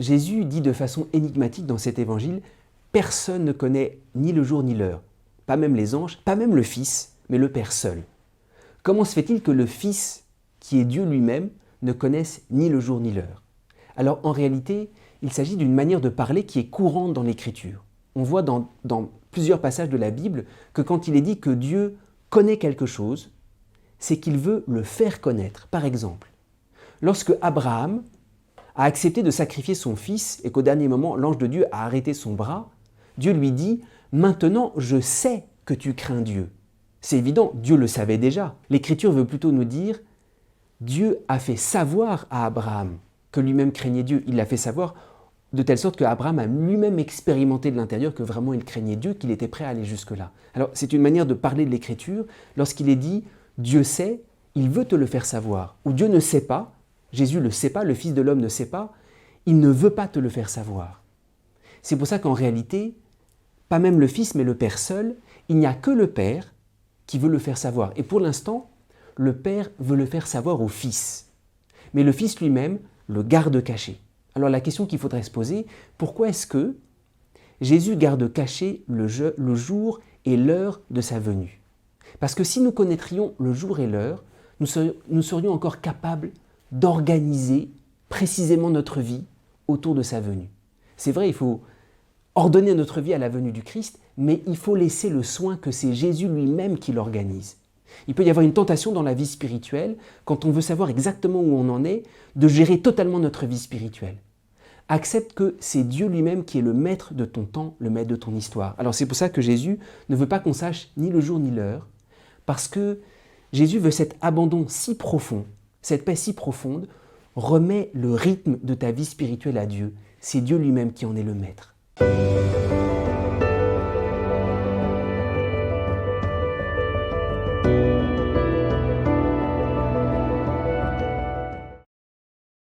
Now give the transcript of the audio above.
Jésus dit de façon énigmatique dans cet évangile, personne ne connaît ni le jour ni l'heure, pas même les anges, pas même le Fils, mais le Père seul. Comment se fait-il que le Fils, qui est Dieu lui-même, ne connaisse ni le jour ni l'heure? Alors en réalité, il s'agit d'une manière de parler qui est courante dans l'Écriture. On voit dans plusieurs passages de la Bible que quand il est dit que Dieu connaît quelque chose, c'est qu'il veut le faire connaître. Par exemple, lorsque Abraham a accepté de sacrifier son fils et qu'au dernier moment, l'ange de Dieu a arrêté son bras, Dieu lui dit « Maintenant, je sais que tu crains Dieu ». C'est évident, Dieu le savait déjà. L'Écriture veut plutôt nous dire « Dieu a fait savoir à Abraham que lui-même craignait Dieu ». Il l'a fait savoir de telle sorte qu'Abraham a lui-même expérimenté de l'intérieur que vraiment il craignait Dieu, qu'il était prêt à aller jusque-là. Alors c'est une manière de parler de l'Écriture. Lorsqu'il est dit « Dieu sait », il veut te le faire savoir. Ou Dieu ne sait pas, Jésus ne le sait pas, le Fils de l'homme ne sait pas, il ne veut pas te le faire savoir. C'est pour ça qu'en réalité, pas même le Fils mais le Père seul, il n'y a que le Père qui veut le faire savoir. Et pour l'instant, le Père veut le faire savoir au Fils. Mais le Fils lui-même le garde caché. Alors la question qu'il faudrait se poser, pourquoi est-ce que Jésus garde caché le jour et l'heure de sa venue? Parce que si nous connaîtrions le jour et l'heure, nous serions encore capables d'organiser précisément notre vie autour de sa venue. C'est vrai, il faut ordonner notre vie à la venue du Christ, mais il faut laisser le soin que c'est Jésus lui-même qui l'organise. Il peut y avoir une tentation dans la vie spirituelle, quand on veut savoir exactement où on en est, de gérer totalement notre vie spirituelle. Accepte que c'est Dieu lui-même qui est le maître de ton temps, le maître de ton histoire. Alors c'est pour ça que Jésus ne veut pas qu'on sache ni le jour ni l'heure, parce que Jésus veut cet abandon si profond, cette paix si profonde, remet le rythme de ta vie spirituelle à Dieu. C'est Dieu lui-même qui en est le maître.